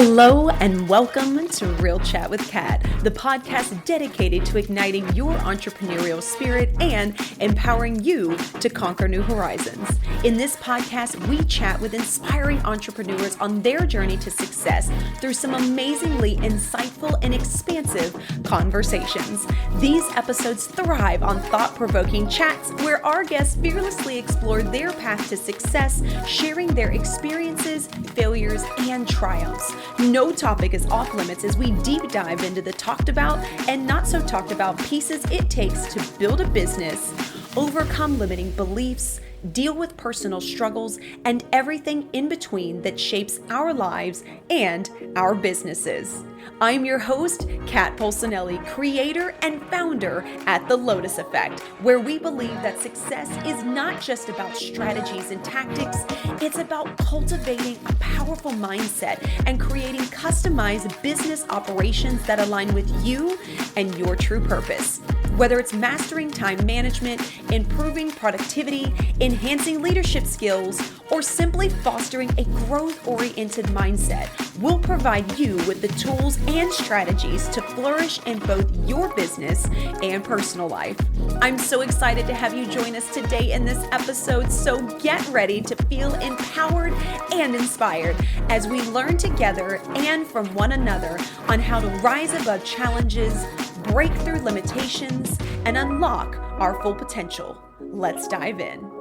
Hello and welcome to Real Chat with Kat, the podcast dedicated to igniting your entrepreneurial spirit and empowering you to conquer new horizons. In this podcast, we chat with inspiring entrepreneurs on their journey to success through some amazingly insightful and expansive conversations. These episodes thrive on thought-provoking chats where our guests fearlessly explore their path to success, sharing their experiences, failures, and triumphs. No topic is off limits as we deep dive into the talked about and not so talked about pieces it takes to build a business, overcome limiting beliefs, deal with personal struggles, and everything in between that shapes our lives and our businesses. I'm your host, Kat Polsinelli, creator and founder at The Lotus Effect, where we believe that success is not just about strategies and tactics, it's about cultivating a powerful mindset and creating customized business operations that align with you and your true purpose. Whether it's mastering time management, improving productivity, enhancing leadership skills, or simply fostering a growth-oriented mindset, we'll provide you with the tools and strategies to flourish in both your business and personal life. I'm so excited to have you join us today in this episode, so get ready to feel empowered and inspired as we learn together and from one another on how to rise above challenges, break through limitations, and unlock our full potential. Let's dive in.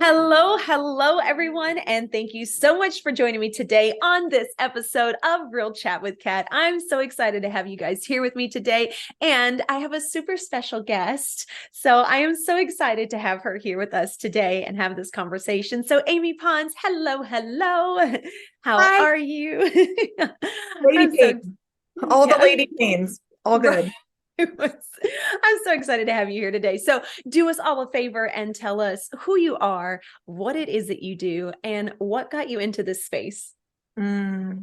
Hello, everyone, and thank you so much for joining me today on this episode of Real Chat with Kat. I'm so excited to have you guys here with me today, and I have a super special guest. So I am so excited to have her here with us today and have this conversation. So Amy Pons, hello. How Hi. are you? Lady pain. All the lady pains. All good. I'm so excited to have you here today. So do us all a favor and tell us who you are, what it is that you do, and what got you into this space. My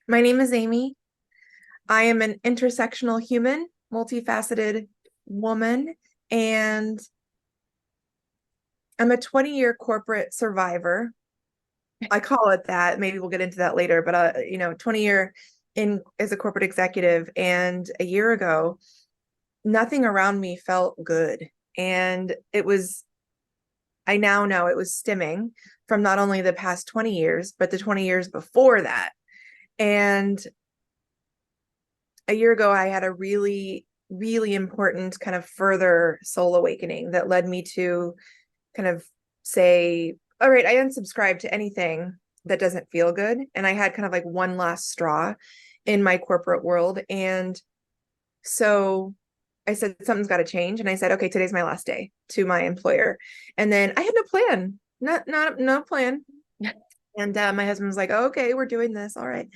name is Amy. I am an intersectional human, multifaceted woman, and I'm a 20-year corporate survivor. I call it that. Maybe we'll get into that later, but 20-year in as a corporate executive, and a year ago, nothing around me felt good. And I now know it was stemming from not only the past 20 years, but the 20 years before that. And a year ago, I had a really, really important kind of further soul awakening that led me to kind of say, all right, I unsubscribe to anything that doesn't feel good. And I had kind of like one last straw in my corporate world. And so I said, something's got to change. And I said, okay, today's my last day to my employer. And then I had no plan, no plan. And my husband was like, oh, okay, we're doing this. All right.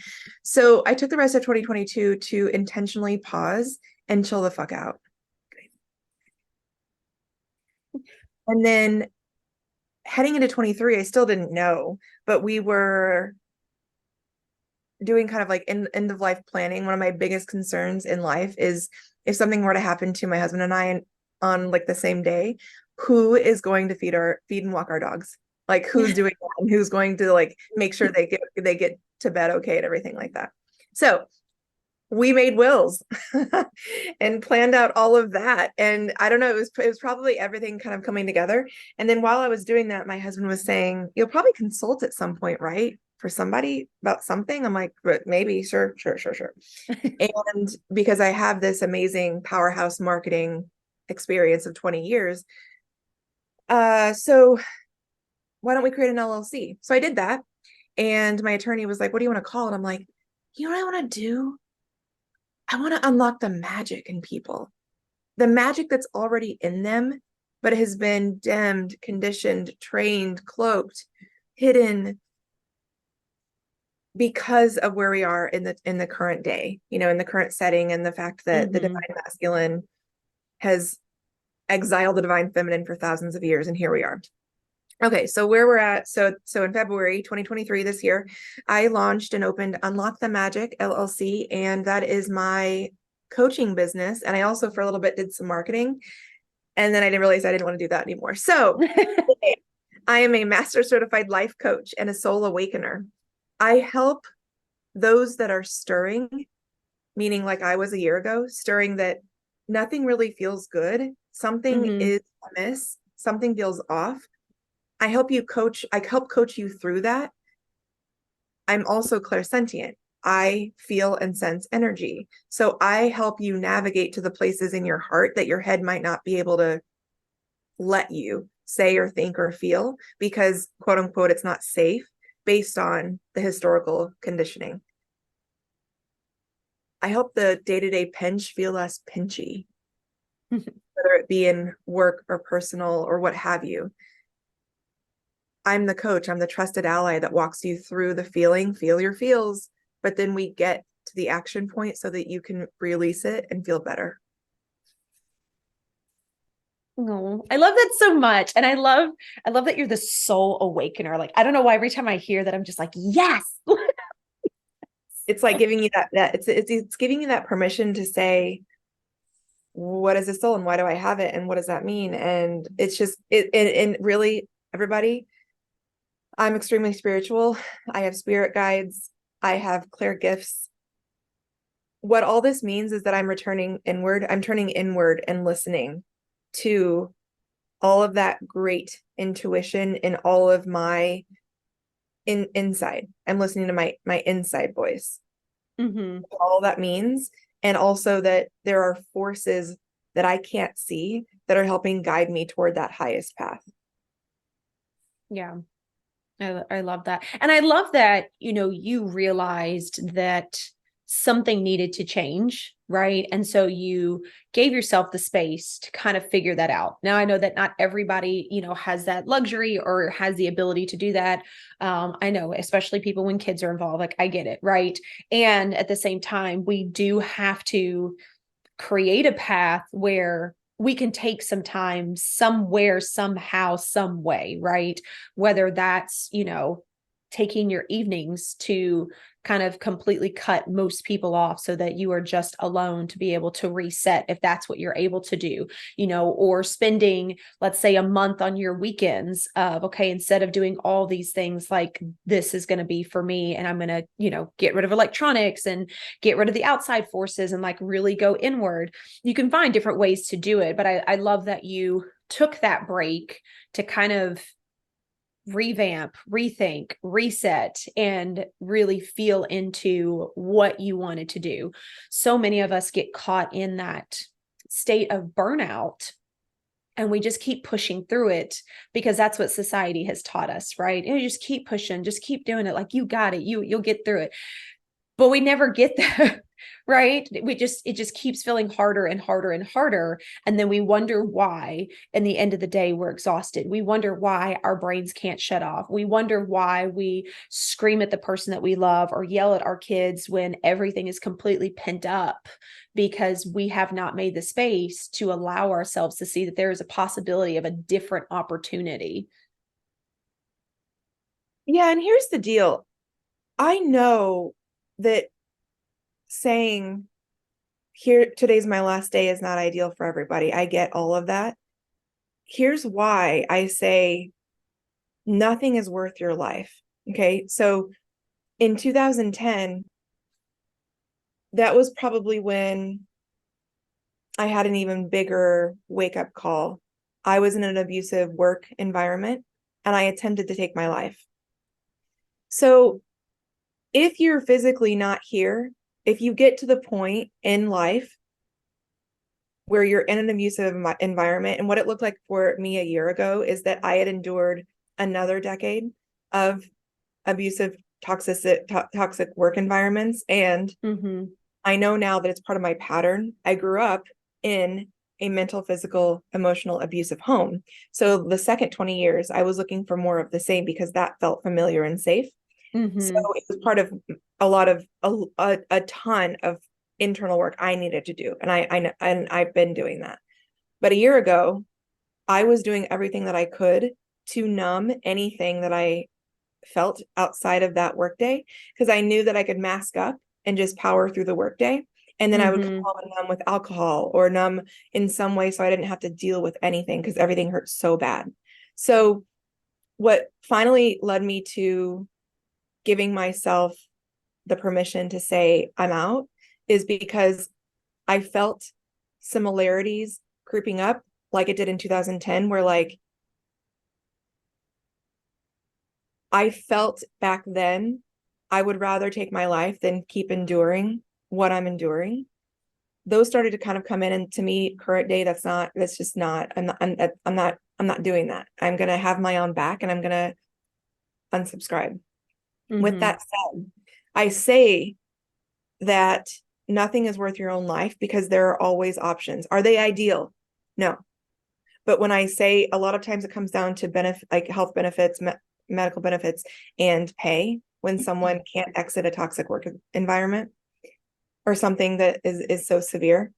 So I took the rest of 2022 to intentionally pause and chill the fuck out. And then heading into 23, I still didn't know, but we were doing kind of like end of life planning. One of my biggest concerns in life is if something were to happen to my husband and I on like the same day, who is going to feed and walk our dogs? Like who's doing that, and who's going to like make sure they get to bed okay and everything like that. So we made wills and planned out all of that. And I don't know, it was probably everything kind of coming together. And then while I was doing that, my husband was saying, you'll probably consult at some point, right? For somebody about something. I'm like, but maybe, sure. And because I have this amazing powerhouse marketing experience of 20 years, so why don't we create an LLC? So I did that. And my attorney was like, what do you want to call it? I'm like, you know what I want to do? I want to unlock the magic in people, the magic that's already in them, but has been dimmed, conditioned, trained, cloaked, hidden, because of where we are in the current day, in the current setting, and the fact that the divine masculine has exiled the divine feminine for thousands of years, and here we are. Okay, so where we're at, so in February 2023, this year, I launched and opened Unlock the Magic LLC, and that is my coaching business. And I also for a little bit did some marketing, and then I didn't realize I didn't want to do that anymore. So I am a master certified life coach and a soul awakener. I help those that are stirring, meaning like I was a year ago, stirring that nothing really feels good. Something Mm-hmm. is amiss. Something feels off. I help coach you through that. I'm also clairsentient. I feel and sense energy. So I help you navigate to the places in your heart that your head might not be able to let you say or think or feel because, quote unquote, it's not safe based on the historical conditioning. I help the day-to-day pinch feel less pinchy, whether it be in work or personal or what have you. I'm the coach, I'm the trusted ally that walks you through the feeling, feel your feels, but then we get to the action point so that you can release it and feel better. Oh, I love that so much. And I love that you're the soul awakener. Like, I don't know why every time I hear that, I'm just like, yes. It's like giving you that it's giving you that permission to say, what is a soul and why do I have it? And what does that mean? And it's just and really everybody, I'm extremely spiritual. I have spirit guides. I have clear gifts. What all this means is that I'm returning inward. I'm turning inward and listening to all of that great intuition in all of my inside. I'm listening to my inside voice. Mm-hmm. All that means, and also that there are forces that I can't see that are helping guide me toward that highest path. Yeah. I love that. And I love that, you realized that something needed to change, right? And so you gave yourself the space to kind of figure that out. Now, I know that not everybody, has that luxury or has the ability to do that. I know, especially people when kids are involved, like I get it, right? And at the same time, we do have to create a path where we can take some time somewhere, somehow, some way, right? Whether that's, taking your evenings to kind of completely cut most people off so that you are just alone to be able to reset if that's what you're able to do, or spending, let's say, a month on your weekends of, okay, instead of doing all these things, like this is going to be for me and I'm going to, get rid of electronics and get rid of the outside forces and like really go inward. You can find different ways to do it, but I love that you took that break to kind of revamp, rethink, reset, and really feel into what you wanted to do. So many of us get caught in that state of burnout and we just keep pushing through it because that's what society has taught us, right? You just keep pushing, just keep doing it. Like you got it, you'll get through it. But we never get there, right? It just keeps feeling harder and harder and harder. And then we wonder why, in the end of the day, we're exhausted. We wonder why our brains can't shut off. We wonder why we scream at the person that we love or yell at our kids when everything is completely pent up because we have not made the space to allow ourselves to see that there is a possibility of a different opportunity. Yeah, and here's the deal. I know that saying here today's my last day is not ideal for everybody. I get all of that. Here's why I say nothing is worth your life. Okay. So in 2010, that was probably when I had an even bigger wake up call. I was in an abusive work environment and I attempted to take my life. So if you're physically not here, if you get to the point in life where you're in an abusive environment, and what it looked like for me a year ago is that I had endured another decade of abusive, toxic work environments. And Mm-hmm. I know now that it's part of my pattern. I grew up in a mental, physical, emotional, abusive home. So the second 20 years, I was looking for more of the same because that felt familiar and safe. So Mm-hmm. it was part of a lot of a ton of internal work I needed to do, and I've been doing that. But a year ago, I was doing everything that I could to numb anything that I felt outside of that workday because I knew that I could mask up and just power through the workday. And then I would come Mm-hmm. home and numb with alcohol or numb in some way so I didn't have to deal with anything because everything hurt so bad. So what finally led me to giving myself the permission to say I'm out is because I felt similarities creeping up like it did in 2010, where like I felt back then I would rather take my life than keep enduring what I'm enduring. Those started to kind of come in, and to me, current day, that's just not, I'm not doing that. I'm going to have my own back and I'm going to unsubscribe. With that said, I say that nothing is worth your own life because there are always options. Are they ideal? No. But when I say, a lot of times it comes down to benefit, like health benefits, medical benefits, and pay when someone can't exit a toxic work environment or something that is so severe.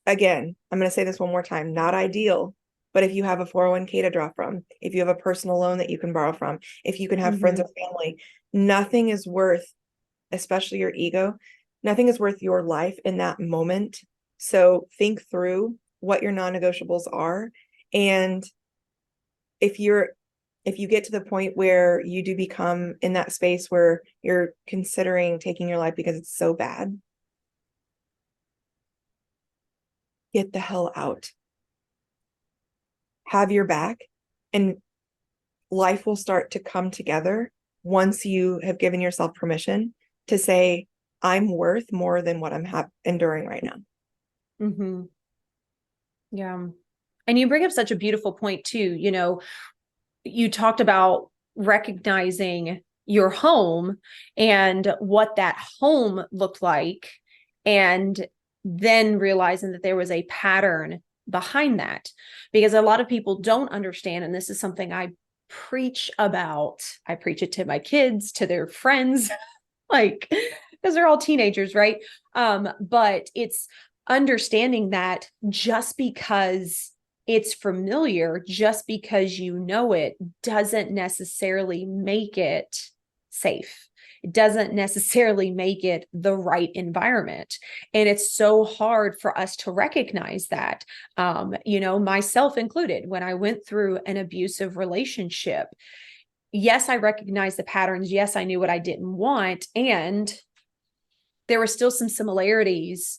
Again, I'm going to say this one more time, not ideal, but if you have a 401k to draw from, if you have a personal loan that you can borrow from, if you can have friends or family, nothing is worth, especially your ego, nothing is worth your life in that moment. So think through what your non-negotiables are. And if you get to the point where you do become in that space where you're considering taking your life because it's so bad, get the hell out. Have your back, and life will start to come together once you have given yourself permission to say, I'm worth more than what I'm enduring right now. Yeah. And you bring up such a beautiful point too. You talked about recognizing your home and what that home looked like, and then realizing that there was a pattern behind that, because a lot of people don't understand. And this is something I preach about. I preach it to my kids, to their friends, like, because they're all teenagers, right? But it's understanding that just because it's familiar, just because you know it, doesn't necessarily make it safe. It doesn't necessarily make it the right environment. And it's so hard for us to recognize that, myself included, when I went through an abusive relationship. Yes, I recognized the patterns. Yes, I knew what I didn't want. And there were still some similarities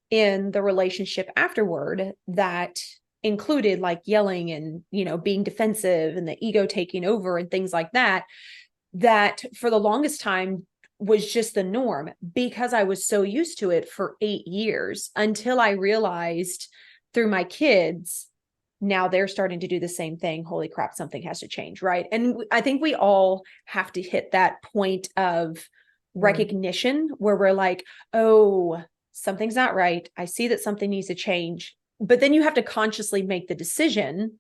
in the relationship afterward that included like yelling and, being defensive and the ego taking over and things like that, that for the longest time was just the norm because I was so used to it for 8 years, until I realized through my kids, now they're starting to do the same thing. Holy crap, something has to change, right? And I think we all have to hit that point of recognition where we're like, oh, something's not right. I see that something needs to change. But then you have to consciously make the decision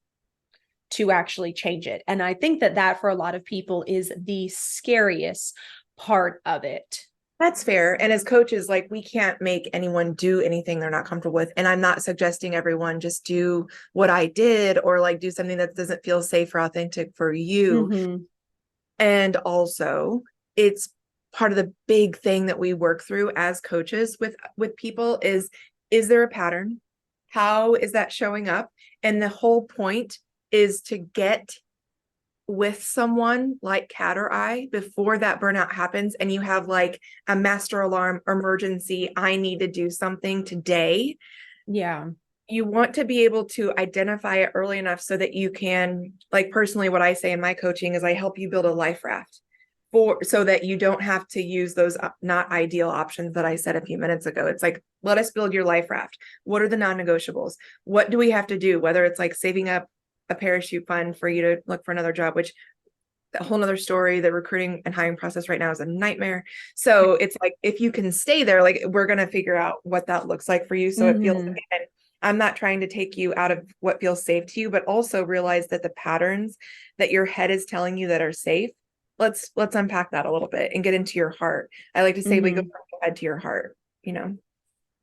to actually change it. And I think that for a lot of people is the scariest part of it. That's fair. And as coaches, like, we can't make anyone do anything they're not comfortable with. And I'm not suggesting everyone just do what I did or like do something that doesn't feel safe or authentic for you. And also, it's part of the big thing that we work through as coaches with people is there a pattern? How is that showing up? And the whole point is to get with someone like Kat or I before that burnout happens, and you have like a master alarm emergency, I need to do something today. Yeah. You want to be able to identify it early enough so that you can, like, personally, what I say in my coaching is I help you build a life raft so that you don't have to use those not ideal options that I said a few minutes ago. It's like, let us build your life raft. What are the non-negotiables? What do we have to do? Whether it's like saving up a parachute fund for you to look for another job, which a whole nother story. The recruiting and hiring process right now is a nightmare. So it's like, if you can stay there, like, we're going to figure out what that looks like for you. So it feels, again, I'm not trying to take you out of what feels safe to you, but also realize that the patterns that your head is telling you that are safe, let's unpack that a little bit and get into your heart. I like to say we go from your head to your heart,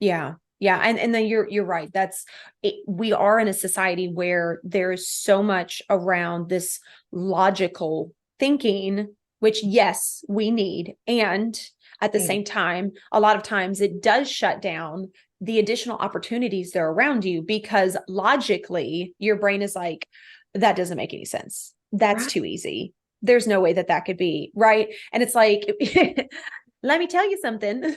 Yeah. Yeah. And then you're right. That's it. We are in a society where there's so much around this logical thinking, which, yes, we need. And at the same time, a lot of times it does shut down the additional opportunities that are around you, because logically your brain is like, that doesn't make any sense. that's Right. too easy. There's no way that that could be right. And it's like, let me tell you something.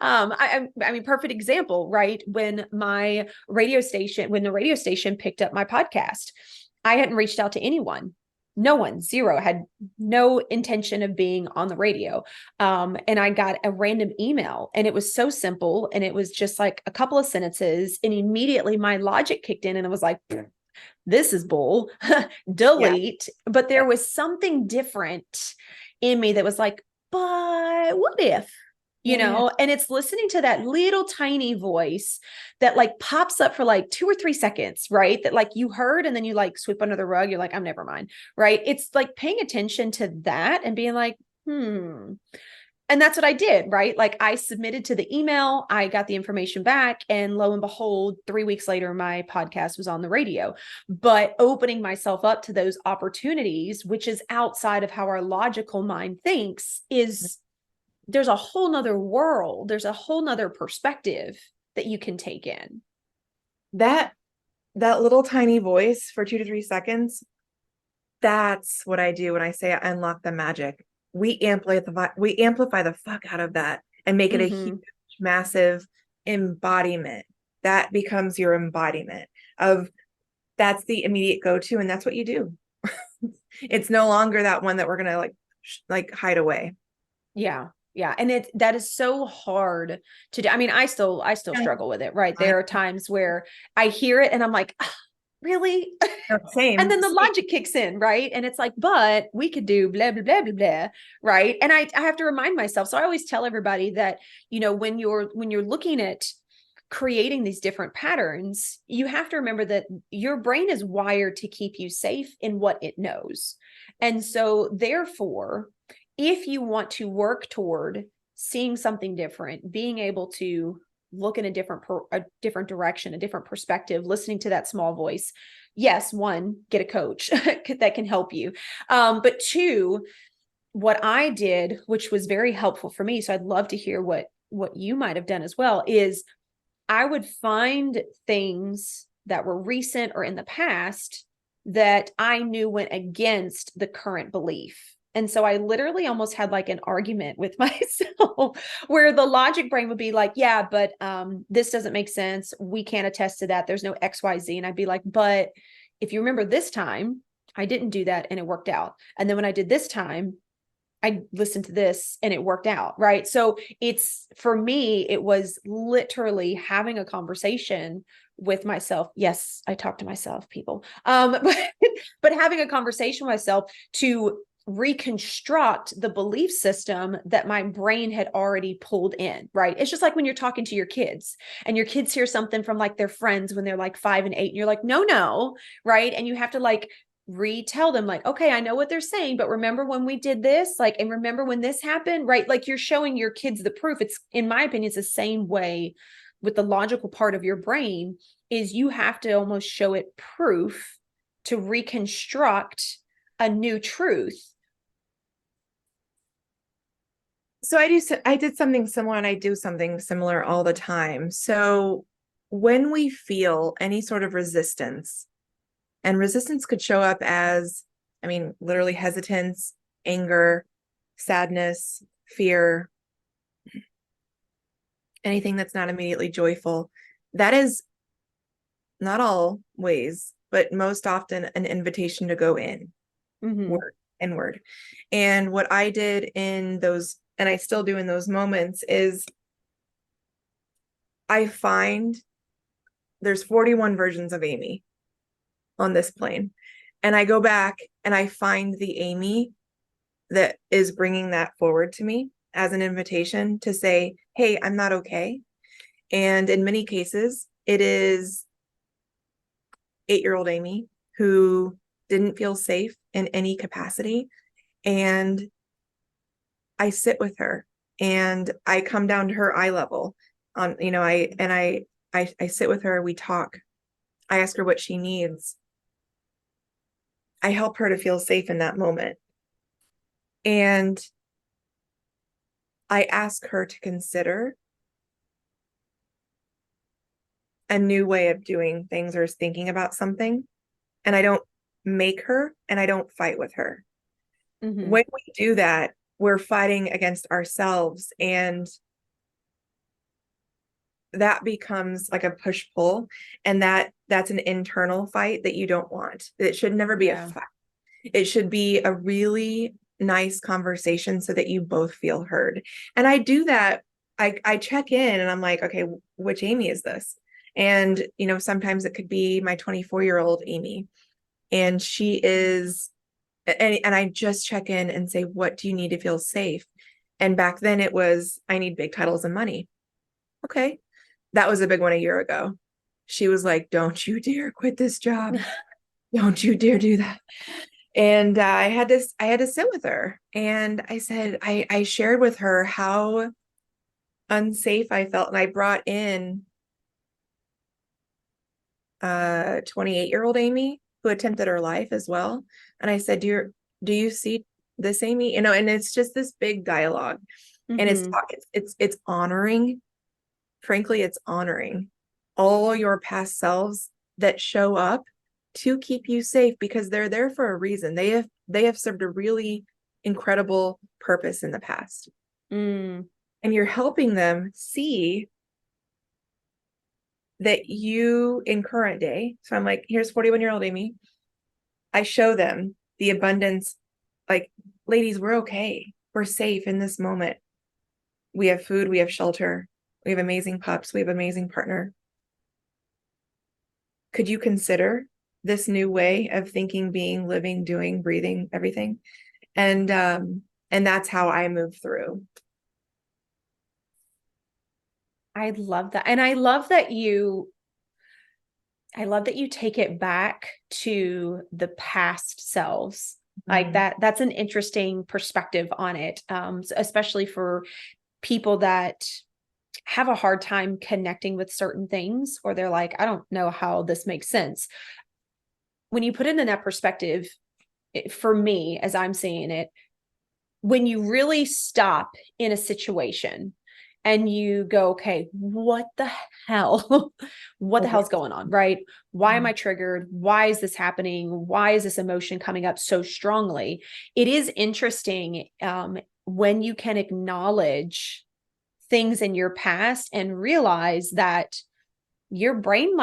I mean, perfect example, right? When the radio station picked up my podcast, I hadn't reached out to anyone. No one, zero, had no intention of being on the radio. And I got a random email, and it was so simple. And it was just like a couple of sentences. And immediately my logic kicked in, and I was like, this is bull, Yeah. delete. But Yeah. there was something different in me that was like, but what if? Yeah. And it's listening to that little tiny voice that like pops up for like 2 or 3 seconds, right? That like you heard and then you like sweep under the rug. You're like, I'm never mind, right? It's like paying attention to that and being like, and that's what I did, right? Like I submitted to the email, I got the information back, and lo and behold, 3 weeks later, my podcast was on the radio. But opening myself up to those opportunities, which is outside of how our logical mind thinks, is there's a whole nother world, there's a whole nother perspective that you can take in. That that little tiny voice for 2 to 3 seconds, that's what I do when I say I unlock the magic. We amplify the fuck out of that and make it a huge, massive embodiment. That becomes your embodiment of that's the immediate go-to, and that's what you do. It's no longer that one that we're gonna like hide away. Yeah. Yeah. And that is so hard to do. I mean, I still Yeah. struggle with it, right? I There are times where I hear it and I'm like, "Ah, really?" know, And same, then the same. logic kicks in, right? And it's like, but we could do blah, blah, blah, blah, blah. Right. And I have to remind myself. So I always tell everybody that, when you're looking at creating these different patterns, you have to remember that your brain is wired to keep you safe in what it knows. And so therefore, if you want to work toward seeing something different, being able to look in a different direction, a different perspective, listening to that small voice, yes, one, get a coach that can help you. But two, what I did, which was very helpful for me, so I'd love to hear what you might have done as well, is I would find things that were recent or in the past that I knew went against the current belief. And so I literally almost had like an argument with myself where the logic brain would be like, yeah, but this doesn't make sense. We can't attest to that. There's no XYZ. And I'd be like, but if you remember this time, I didn't do that and it worked out. And then when I did this time, I listened to this and it worked out. Right. So for me, it was literally having a conversation with myself. Yes, I talk to myself, people. But having a conversation with myself to reconstruct the belief system that my brain had already pulled in. Right. It's just like when you're talking to your kids and your kids hear something from like their friends when they're like 5 and 8, and you're like, no. Right. And you have to like retell them like, okay, I know what they're saying, but remember when we did this, like, and remember when this happened, right? Like you're showing your kids the proof. It's, in my opinion, it's the same way with the logical part of your brain, is you have to almost show it proof to reconstruct a new truth. So I did something similar, and I do something similar all the time. So when we feel any sort of resistance, and resistance could show up as, I mean, literally hesitance, anger, sadness, fear, anything that's not immediately joyful. That is not always, but most often an invitation to go in, word, inward. And what I did in those, and I still do in those moments, is I find there's 41 versions of Amy on this plane. And I go back and I find the Amy that is bringing that forward to me as an invitation to say, hey, I'm not okay. And in many cases, it is 8-year-old Amy who didn't feel safe in any capacity. And I sit with her and I come down to her eye level on, I sit with her, we talk. I ask her what she needs. I help her to feel safe in that moment. And I ask her to consider a new way of doing things or thinking about something. And I don't make her and I don't fight with her. Mm-hmm. When we do that, we're fighting against ourselves, and that becomes like a push-pull, and that's an internal fight that you don't want. It should never be a Yeah. fight. It should be a really nice conversation so that you both feel heard. And I do that. I check in and I'm like, okay, which Amy is this? And, sometimes it could be my 24-year-old Amy. And she is, and I just check in and say, what do you need to feel safe? And back then it was, I need big titles and money. Okay. That was a big one a year ago. She was like, don't you dare quit this job. Don't you dare do that. And I had to sit with her, and I said, I shared with her how unsafe I felt. And I brought in 28-year-old Amy, who attempted her life as well. And I said, do you see this, Amy? And it's just this big dialogue. And Mm-hmm. it's honoring, frankly, it's honoring all your past selves that show up to keep you safe, because they're there for a reason. They have served a really incredible purpose in the past. Mm. And you're helping them see that you in current day. So I'm like, here's 41-year-old Amy. I show them the abundance, like, ladies, we're okay. We're safe in this moment. We have food, we have shelter, we have amazing pups, we have amazing partner. Could you consider this new way of thinking, being, living, doing, breathing, everything? And that's how I move through. I love that. And I love that you take it back to the past selves. Like that's an interesting perspective on it. Especially for people that have a hard time connecting with certain things, or they're like, I don't know how this makes sense. When you put it in that perspective, for me, as I'm seeing it, when you really stop in a situation and you go, okay, what the hell? What the hell's going on, right? Why am I triggered? Why is this happening? Why is this emotion coming up so strongly? It is interesting when you can acknowledge things in your past and realize that your brain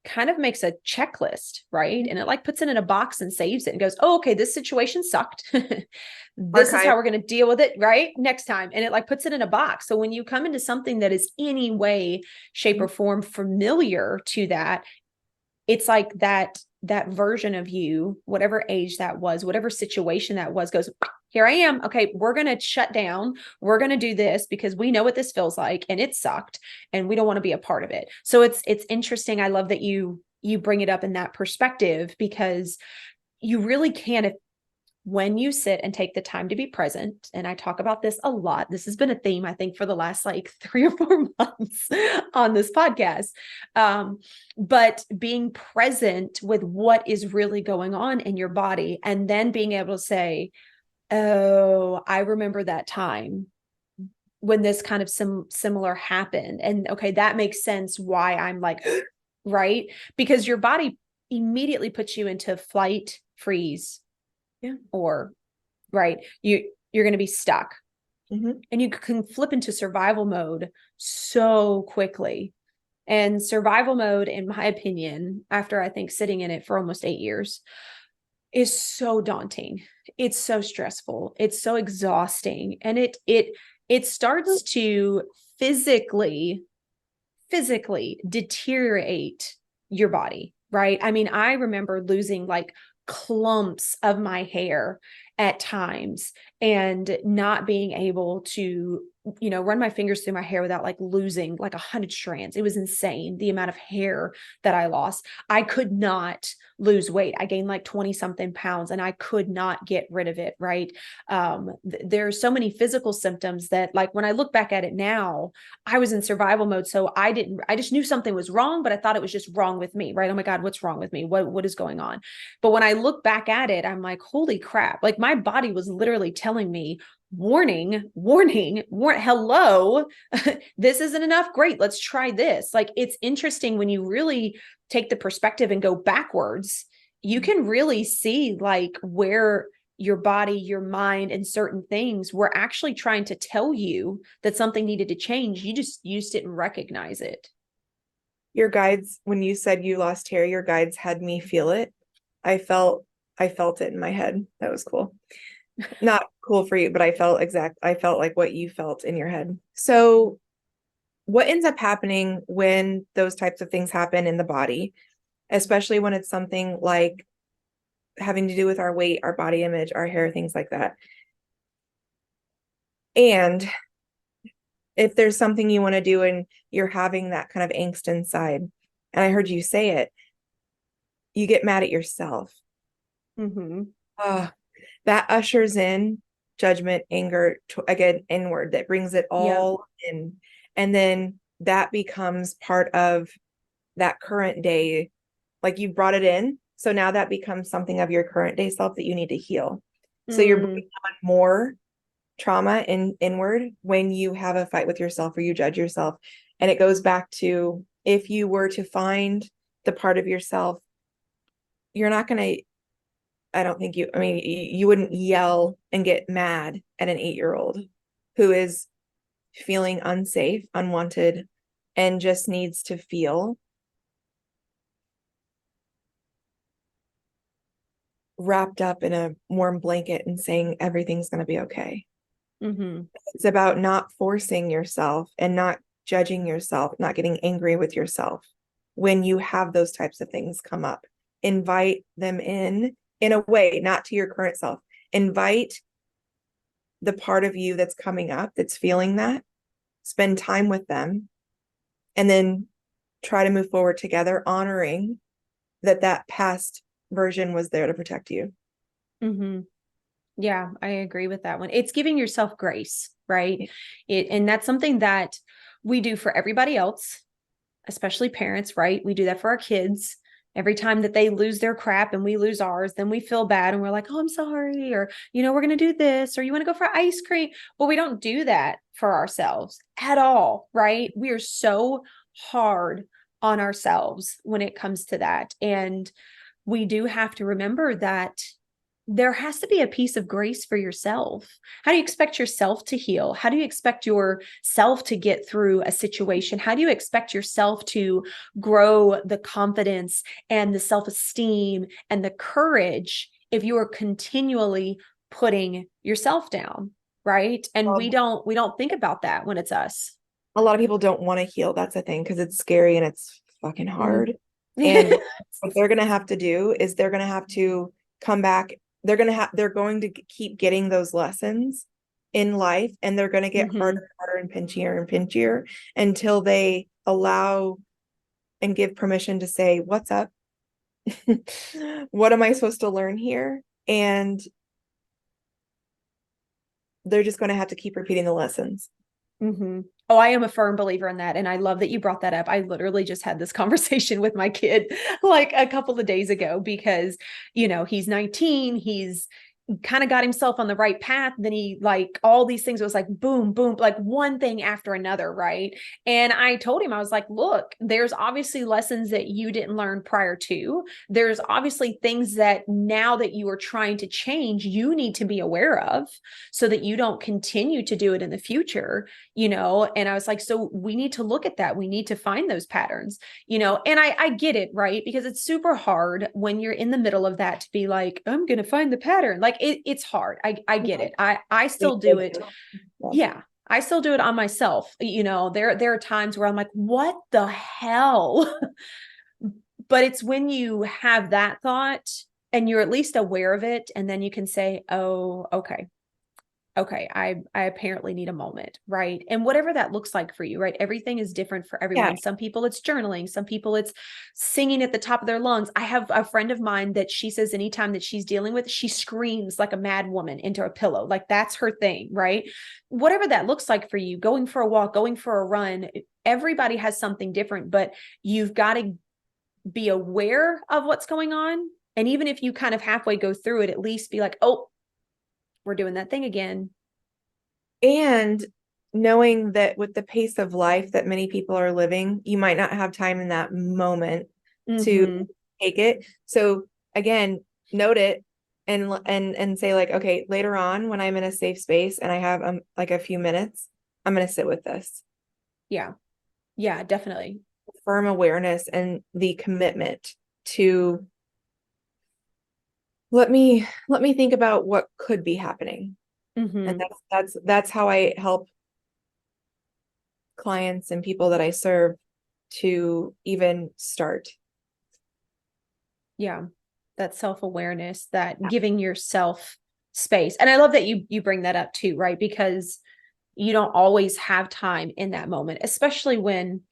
kind of makes a checklist, right? And it puts it in a box and saves it and goes, oh, okay, this situation sucked. This is how we're going to deal with it, right? Next time. And it puts it in a box. So when you come into something that is any way, shape, or form familiar to that, it's like that version of you, whatever age that was, whatever situation that was, goes, here I am. Okay, we're going to shut down. We're going to do this because we know what this feels like and it sucked and we don't want to be a part of it. So it's interesting. I love that you bring it up in that perspective, because you really can, when you sit and take the time to be present. And I talk about this a lot. This has been a theme, I think, for the last 3 or 4 months on this podcast. But being present with what is really going on in your body, and then being able to say, oh, I remember that time when this kind of similar happened. And okay, that makes sense why I'm like, right? Because your body immediately puts you into flight, freeze, or right, you're going to be stuck. And you can flip into survival mode so quickly. And survival mode, in my opinion, after I think sitting in it for almost 8 years, is so daunting. It's so stressful. It's so exhausting. And it starts to physically deteriorate your body, right? I mean, I remember losing clumps of my hair at times and not being able to, run my fingers through my hair without losing 100 strands. It was insane, the amount of hair that I lost. I could not lose weight. I gained 20 something pounds and I could not get rid of it. Right. There's so many physical symptoms that when I look back at it now, I was in survival mode. So I just knew something was wrong, but I thought it was just wrong with me. Right. Oh my God, what's wrong with me? What is going on? But when I look back at it, I'm like, holy crap. My body was literally telling me, warning, hello, this isn't enough. Great. Let's try this. It's interesting when you really take the perspective and go backwards you can really see like where your body, your mind, and certain things were actually trying to tell you that something needed to change. You just didn't recognize it. Your guides, when you said you lost hair, your guides had me feel it. I felt it in my head. That was cool. Not cool for you, but I felt like what you felt in your head. So what ends up happening when those types of things happen in the body, especially when it's something like having to do with our weight, our body image, our hair, things like that. And if there's something you want to do and you're having that kind of angst inside, and I heard you say it, you get mad at yourself. Mm-hmm. That ushers in judgment, anger, again, inward, that brings it all in. And then that becomes part of that current day, like you brought it in. So now that becomes something of your current day self that you need to heal. So you're bringing on more trauma inward when you have a fight with yourself or you judge yourself. And it goes back to, if you were to find the part of yourself, you're not going to, I don't think you wouldn't yell and get mad at an 8-year-old who is feeling unsafe, unwanted, and just needs to feel wrapped up in a warm blanket and saying everything's going to be okay. Mm-hmm. It's about not forcing yourself and not judging yourself, not getting angry with yourself when you have those types of things come up. Invite them in a way, not to your current self. Invite the part of you that's coming up, that's feeling that, spend time with them, and then try to move forward together, honoring that past version was there to protect you. Mm-hmm. Yeah, I agree with that one. It's giving yourself grace, right? And that's something that we do for everybody else, especially parents, right? We do that for our kids. Every time that they lose their crap and we lose ours, then we feel bad and we're like, oh, I'm sorry. Or, we're going to do this, or you want to go for ice cream. But we don't do that for ourselves at all, right? We are so hard on ourselves when it comes to that. And we do have to remember that there has to be a piece of grace for yourself. How do you expect yourself to heal? How do you expect yourself to get through a situation? How do you expect yourself to grow the confidence and the self-esteem and the courage if you are continually putting yourself down, right? And we don't think about that when it's us. A lot of people don't want to heal. That's the thing, because it's scary and it's fucking hard. Mm. And what they're going to have to do is they're going to have to come back. They're going to keep getting those lessons in life, and they're going to get harder and harder and pinchier until they allow and give permission to say, what's up? What am I supposed to learn here? And they're just going to have to keep repeating the lessons. Mm-hmm. Oh, I am a firm believer in that. And I love that you brought that up. I literally just had this conversation with my kid like a couple of days ago because, he's 19, he's kind of got himself on the right path. Then he like all these things was like boom, boom, like one thing after another. Right. And I told him, I was like, look, there's obviously lessons that you didn't learn prior to. There's obviously things that now that you are trying to change, you need to be aware of so that you don't continue to do it in the future, And I was like, so we need to look at that. We need to find those patterns, and I get it, right? Because it's super hard when you're in the middle of that to be like, I'm going to find the pattern. Like it's hard. I get it. I still do it. Yeah. I still do it on myself. There are times where I'm like, what the hell? But it's when you have that thought and you're at least aware of it. And then you can say, oh, okay, I apparently need a moment, right? And whatever that looks like for you, right? Everything is different for everyone. Yeah. Some people it's journaling, some people it's singing at the top of their lungs. I have a friend of mine that she says anytime that she's dealing with, she screams like a mad woman into a pillow. Like that's her thing, right? Whatever that looks like for you, going for a walk, going for a run, everybody has something different, but you've got to be aware of what's going on. And even if you kind of halfway go through it, at least be like, oh, we're doing that thing again. And knowing that with the pace of life that many people are living, you might not have time in that moment to take it. So again, note it and say like, okay, later on when I'm in a safe space and I have like a few minutes, I'm going to sit with this. Yeah. Yeah, definitely. Firm awareness and the commitment to let me think about what could be happening. And Mm-hmm. that's how I help clients and people that I serve to even start. Yeah. That self-awareness, that giving yourself space. And I love that you bring that up too, right? Because you don't always have time in that moment, especially when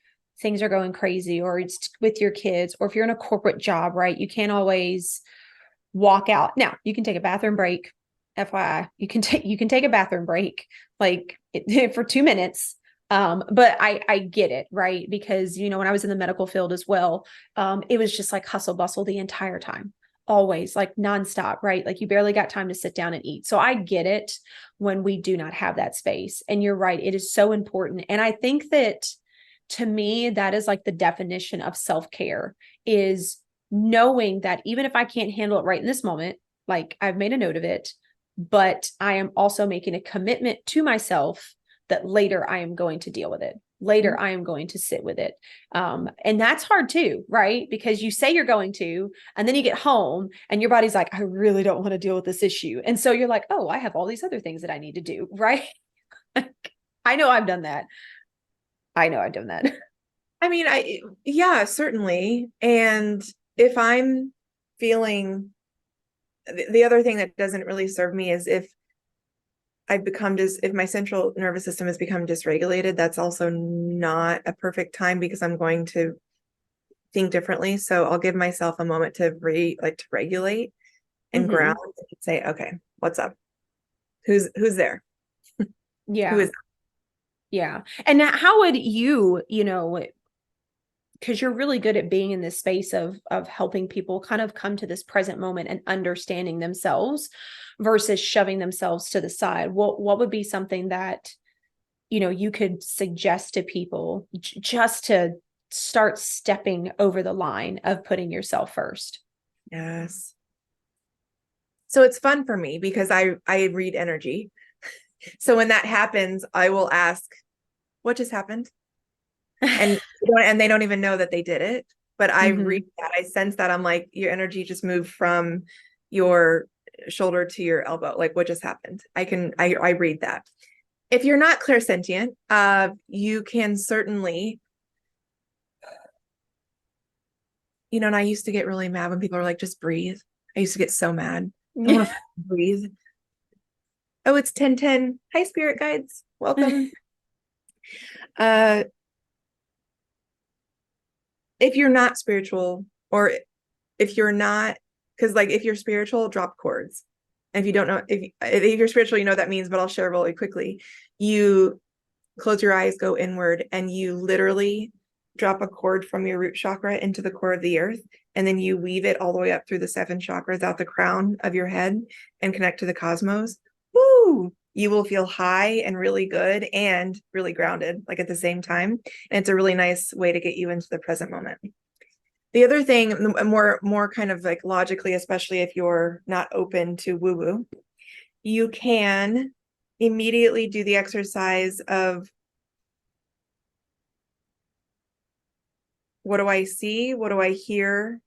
things are going crazy or it's with your kids, or if you're in a corporate job, right? You can't always walk out. Now, you can take a bathroom break. FYI, you can take a bathroom break like for 2 minutes. But I get it, right? Because when I was in the medical field as well, it was just like hustle bustle the entire time, always like nonstop, right? Like you barely got time to sit down and eat. So I get it when we do not have that space. And you're right, it is so important. And I think that to me, that is like the definition of self-care, is knowing that even if I can't handle it right in this moment, like I've made a note of it, but I am also making a commitment to myself that later I am going to deal with it. Later, I am going to sit with it. And that's hard too, right? Because you say you're going to, and then you get home and your body's like, I really don't want to deal with this issue. And so you're like, oh, I have all these other things that I need to do, right? I know I've done that. I know I've done that. I mean, yeah, certainly. And if I'm feeling the other thing that doesn't really serve me is if if my central nervous system has become dysregulated, that's also not a perfect time because I'm going to think differently. So I'll give myself a moment to regulate and Mm-hmm. ground and say, okay, what's up? Who's there? Who Yeah. is Yeah. And now how would you, because you're really good at being in this space of helping people kind of come to this present moment and understanding themselves versus shoving themselves to the side. What would be something that you could suggest to people just to start stepping over the line of putting yourself first? Yes. So it's fun for me because I read energy. So when that happens, I will ask, what just happened? And they don't even know that they did it. But I read Mm-hmm. that, I sense that. I'm like, your energy just moved from your shoulder to your elbow. Like, what just happened? I read that. If you're not clairsentient, you can certainly, and I used to get really mad when people are like, just breathe. I used to get so mad. I want to breathe. Oh, it's 10:10. Hi, spirit guides. Welcome. Uh, if you're not spiritual, or if you're not, because like if you're spiritual, drop chords. And if you don't know, if you're spiritual, you know what that means, but I'll share really quickly. You close your eyes, go inward, and you literally drop a cord from your root chakra into the core of the earth. And then you weave it all the way up through the 7 chakras out the crown of your head and connect to the cosmos. Woo! You will feel high and really good and really grounded, like at the same time. And it's a really nice way to get you into the present moment. The other thing, more kind of like logically, especially if you're not open to woo-woo, you can immediately do the exercise of, what do I see? What do I hear?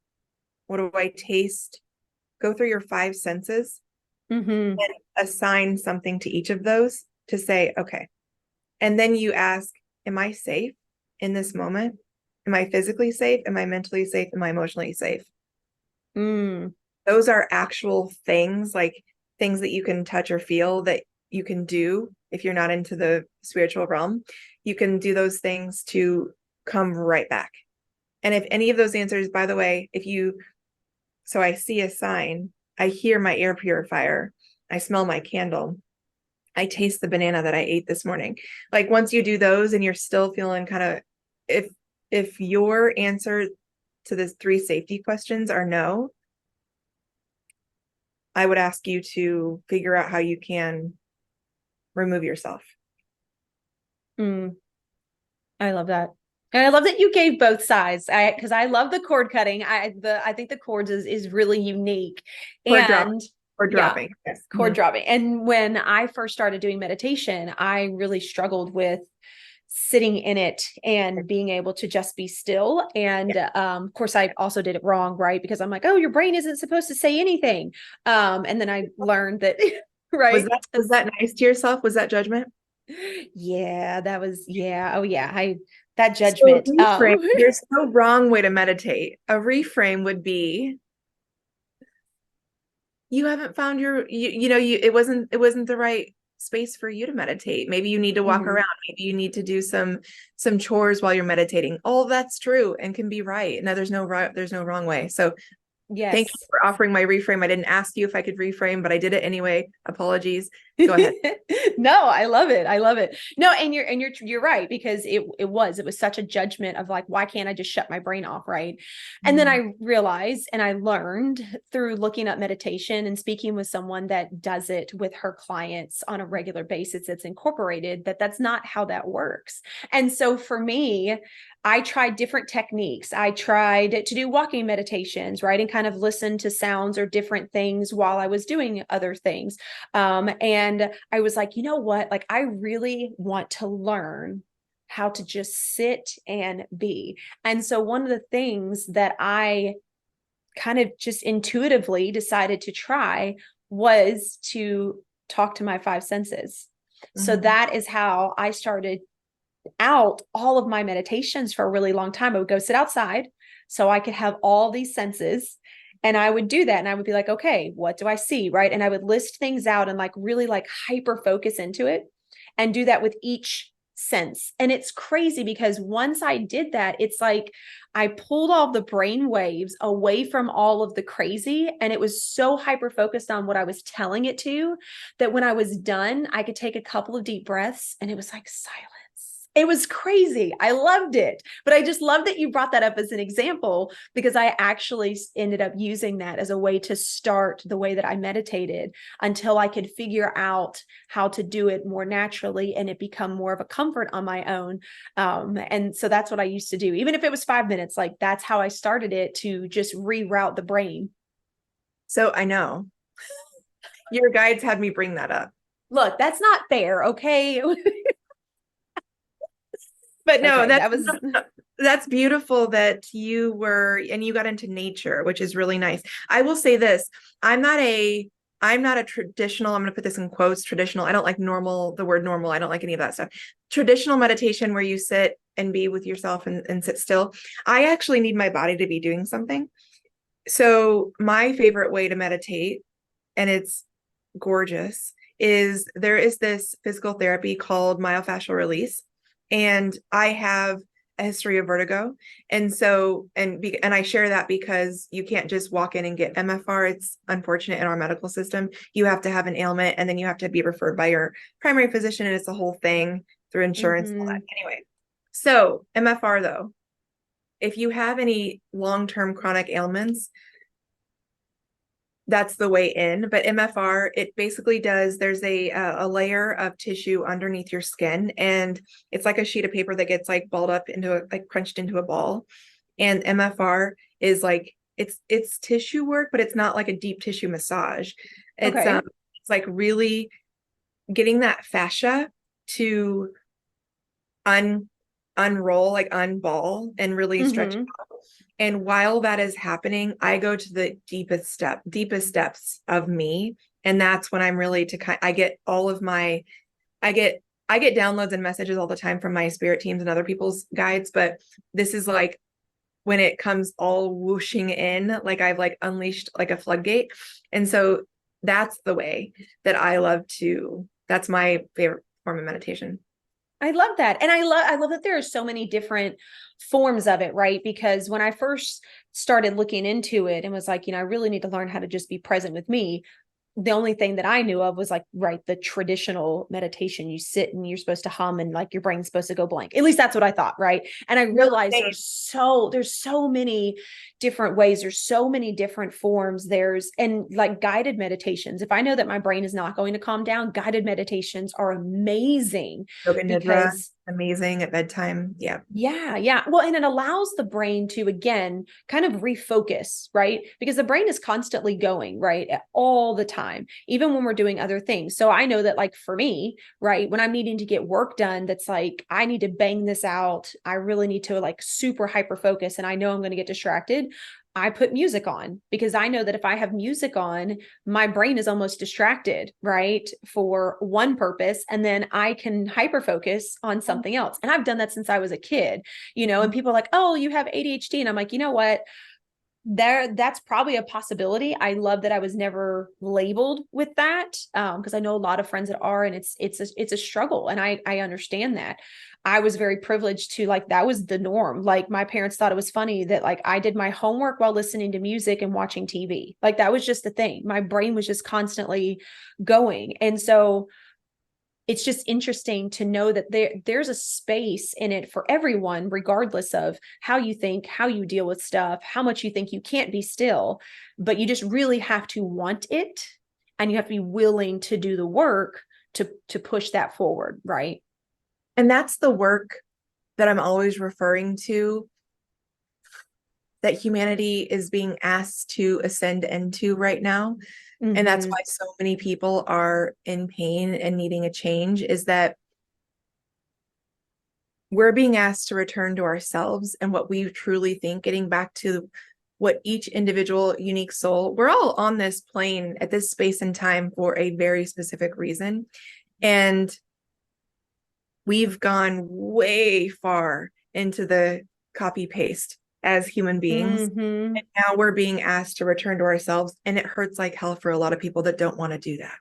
What do I taste? Go through your 5 senses Mm-hmm. and assign something to each of those to say, okay. And then you ask, am I safe in this moment? Am I physically safe? Am I mentally safe? Am I emotionally safe? Mm. Those are actual things, like things that you can touch or feel that you can do if you're not into the spiritual realm. You can do those things to come right back. And if any of those answers, by the way, so I see a sign, I hear my air purifier, I smell my candle, I taste the banana that I ate this morning. Like once you do those and you're still feeling kind of, if your answer to the 3 safety questions are no, I would ask you to figure out how you can remove yourself. Mm. I love that. And I love that you gave both sides. Because I love the cord cutting. I think the cords is really unique. Cord drop And or yeah, dropping. Yes. cord dropping. And when I first started doing meditation, I really struggled with sitting in it and being able to just be still. And of course, I also did it wrong, right? Because I'm like, oh, your brain isn't supposed to say anything. And then I learned that, right? Was that nice to yourself? Was that judgment? Yeah, that was, yeah. Oh, yeah. That So judgment. reframe, there's no wrong way to meditate. A reframe would be you haven't found it wasn't the right space for you to meditate. Maybe you need to walk around. Maybe you need to do some chores while you're meditating. All that's true and can be right. No, there's no wrong way. So thank you Yes. for offering my reframe. I didn't ask you if I could reframe, but I did it anyway. Apologies. Go ahead. No, I love it. I love it. No, and you're right, because it was such a judgment of like, why can't I just shut my brain off, right? And then I realized, and I learned through looking up meditation and speaking with someone that does it with her clients on a regular basis, it's incorporated, that that's not how that works. And so for me, I tried different techniques. I tried to do walking meditations, right? And kind of listen to sounds or different things while I was doing other things. And I was like, you know what? Like, I really want to learn how to just sit and be. And so one of the things that I kind of just intuitively decided to try was to talk to my five senses. So that is how I started out all of my meditations for a really long time. I would go sit outside so I could have all these senses. And I would do that. And I would be like, okay, what do I see? Right. And I would list things out and like really like hyper focus into it and do that with each sense. And it's crazy because once I did that, it's like I pulled all the brain waves away from all of the crazy. And it was so hyper focused on what I was telling it to that when I was done, I could take a couple of deep breaths and it was like silence. It was crazy. I loved it. But I just love that you brought that up as an example, because I actually ended up using that as a way to start the way that I meditated until I could figure out how to do it more naturally and it become more of a comfort on my own. And so that's what I used to do. Even if it was 5 minutes, like that's how I started it, to just reroute the brain. So I know your guides had me bring that up. Look, that's not fair. Okay. But no, Okay, that's beautiful that you got into nature, which is really nice. I will say this, I'm not a traditional, I'm going to put this in quotes, traditional. I don't like the word normal. I don't like any of that stuff. Traditional meditation where you sit and be with yourself and sit still. I actually need my body to be doing something. So my favorite way to meditate, and it's gorgeous, is there is this physical therapy called myofascial release. And I have a history of vertigo. And so, and I share that because you can't just walk in and get MFR. It's unfortunate in our medical system. You have to have an ailment and then you have to be referred by your primary physician. And it's a whole thing through insurance and all that. Anyway, so MFR though, if you have any long-term chronic ailments, that's the way in. But MFR, it basically there's a layer of tissue underneath your skin, and it's like a sheet of paper that gets like balled up crunched into a ball. And MFR is like, it's tissue work, but it's not like a deep tissue massage. It's like really getting that fascia to unroll, like unball and really stretch out. And while that is happening, I go to the deepest depths of me. And that's when I'm really I get downloads and messages all the time from my spirit teams and other people's guides. But this is like when it comes all whooshing in, like I've like unleashed like a floodgate. And so that's the way that that's my favorite form of meditation. I love that. And I love that there are so many different forms of it, right? Because when I first started looking into it and was like, I really need to learn how to just be present with me, the only thing that I knew of was like, right, the traditional meditation. You sit and you're supposed to hum and like your brain's supposed to go blank. At least that's what I thought, right? And I realized there's so many different ways. There's so many different forms. And like guided meditations. If I know that my brain is not going to calm down, guided meditations are amazing Yoga Nidra. amazing at bedtime. Yeah. Yeah, yeah. Well, and it allows the brain to, again, kind of refocus, right? Because the brain is constantly going, right? All the time, even when we're doing other things. So I know that, like, for me, right, when I'm needing to get work done, that's like, I need to bang this out. I really need to, like, super hyper focus, and I know I'm going to get distracted. I put music on because I know that if I have music on, my brain is almost distracted, right? For one purpose. And then I can hyper focus on something else. And I've done that since I was a kid, and people are like, oh, you have ADHD. And I'm like, you know what? That's probably a possibility. I love that I was never labeled with that, because I know a lot of friends that are, and it's a struggle, and I understand that. I was very privileged to, like, that was the norm. Like, my parents thought it was funny that, like, I did my homework while listening to music and watching TV. Like, that was just the thing. My brain was just constantly going. And so it's just interesting to know that there's a space in it for everyone, regardless of how you think, how you deal with stuff, how much you think you can't be still, but you just really have to want it, and you have to be willing to do the work to push that forward, right? And that's the work that I'm always referring to, that humanity is being asked to ascend into right now. And that's why so many people are in pain and needing a change, is that we're being asked to return to ourselves and what we truly think, getting back to what each individual unique soul, we're all on this plane at this space and time for a very specific reason. And we've gone way far into the copy paste as human beings. And now we're being asked to return to ourselves. And it hurts like hell for a lot of people that don't want to do that.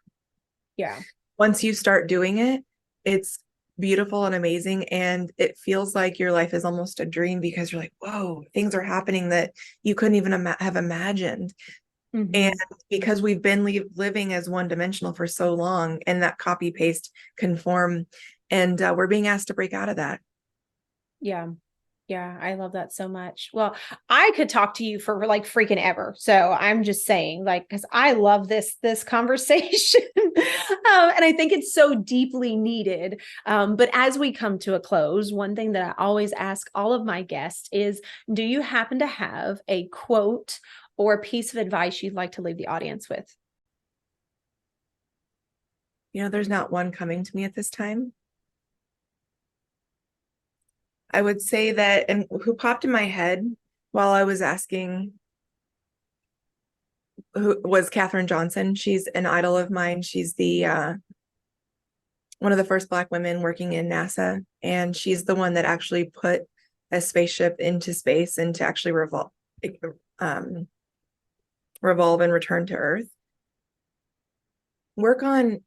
Yeah. Once you start doing it, it's beautiful and amazing. And it feels like your life is almost a dream, because you're like, whoa, things are happening that you couldn't even have imagined. And because we've been living as one dimensional for so long, and that copy paste conform, and we're being asked to break out of that. Yeah. Yeah, I love that so much. Well, I could talk to you for, like, freaking ever. So I'm just saying, like, because I love this conversation, and I think it's so deeply needed. But as we come to a close, one thing that I always ask all of my guests is, do you happen to have a quote or a piece of advice you'd like to leave the audience with? There's not one coming to me at this time. I would say that, and who popped in my head while I was asking, who was Katherine Johnson. She's an idol of mine. She's the one of the first Black women working in NASA, and she's the one that actually put a spaceship into space and to actually revolve and return to Earth. Work on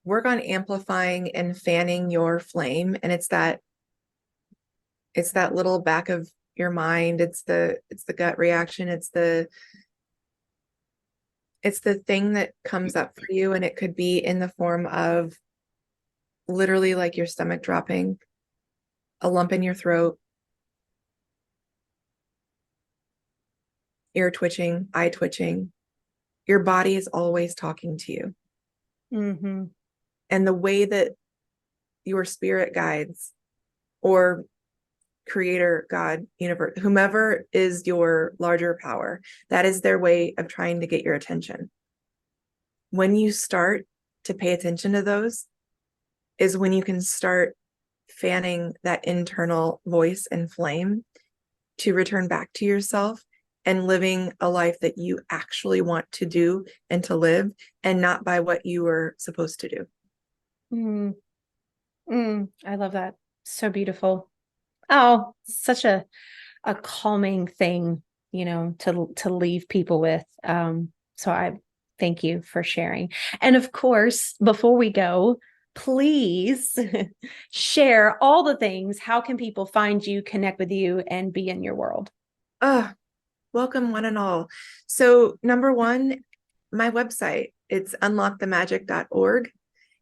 amplifying and fanning your flame, and it's that little back of your mind. It's the gut reaction. It's the thing that comes up for you, and it could be in the form of literally like your stomach dropping, a lump in your throat, ear twitching, eye twitching. Your body is always talking to you. And the way that your spirit guides, or creator, God, universe, whomever is your larger power, that is their way of trying to get your attention. When you start to pay attention to those is when you can start fanning that internal voice and flame to return back to yourself and living a life that you actually want to do and to live, and not by what you were supposed to do. I love that. So beautiful. Oh, such a calming thing, to leave people with. So I thank you for sharing. And of course, before we go, please share all the things. How can people find you, connect with you, and be in your world? Welcome, one and all. So number one, my website, it's unlockthemagic.org.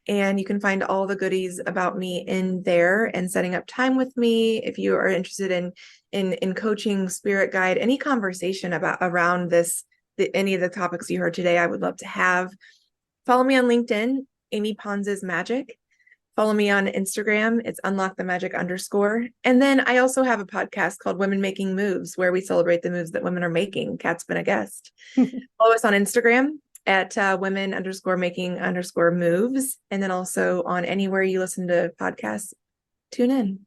And you can find all the goodies about me in there, and setting up time with me if you are interested in coaching, spirit guide, any conversation around any of the topics you heard today. I would love to have. Follow me on LinkedIn, Amy Pons is Magic. Follow me on Instagram. It's unlockthemagic_. And then I also have a podcast called Women Making Moves, where we celebrate the moves that women are making. Kat's been a guest. Follow us on Instagram at women_making_moves. And then also on anywhere you listen to podcasts, tune in.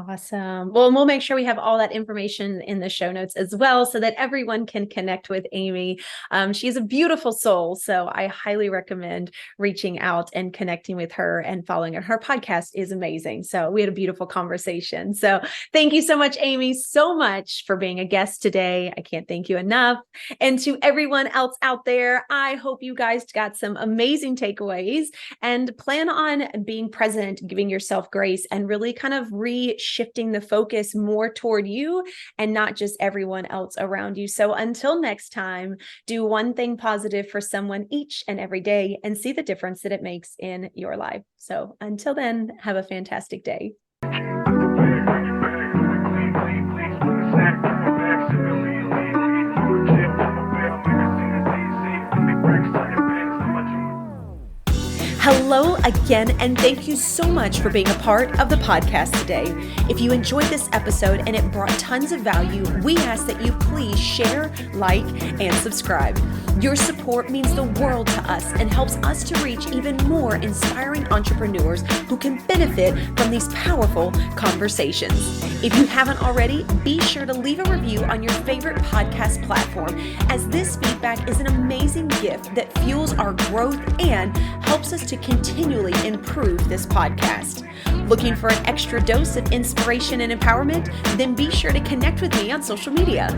Awesome. Well, and we'll make sure we have all that information in the show notes as well, so that everyone can connect with Amy. She's a beautiful soul, so I highly recommend reaching out and connecting with her and following her. Her podcast is amazing. So we had a beautiful conversation. So thank you so much, Amy, so much for being a guest today. I can't thank you enough. And to everyone else out there, I hope you guys got some amazing takeaways, and plan on being present, giving yourself grace, and really kind of shifting the focus more toward you and not just everyone else around you. So until next time, do one thing positive for someone each and every day and see the difference that it makes in your life. So until then, have a fantastic day. Hello again, and thank you so much for being a part of the podcast today. If you enjoyed this episode and it brought tons of value, we ask that you please share, like, and subscribe. Your support means the world to us and helps us to reach even more inspiring entrepreneurs who can benefit from these powerful conversations. If you haven't already, be sure to leave a review on your favorite podcast platform, as this feedback is an amazing gift that fuels our growth and helps us to continually improve this podcast. Looking for an extra dose of inspiration and empowerment? Then be sure to connect with me on social media.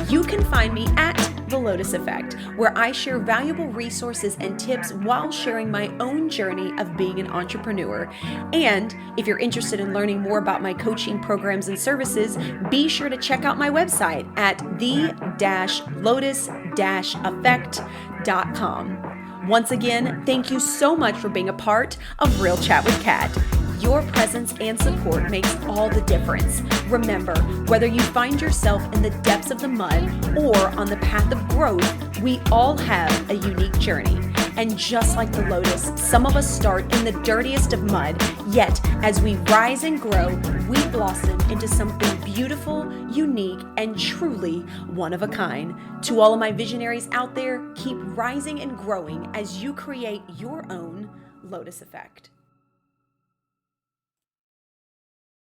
You can find me at The Lotus Effect, where I share valuable resources and tips while sharing my own journey of being an entrepreneur. And if you're interested in learning more about my coaching programs and services, be sure to check out my website at the-lotus-effect.com. Once again, thank you so much for being a part of Real Chat with Kat. Your presence and support makes all the difference. Remember, whether you find yourself in the depths of the mud or on the path of growth, we all have a unique journey. And just like the lotus, some of us start in the dirtiest of mud, yet as we rise and grow, we blossom into something beautiful, unique, and truly one of a kind. To all of my visionaries out there, keep rising and growing as you create your own Lotus Effect.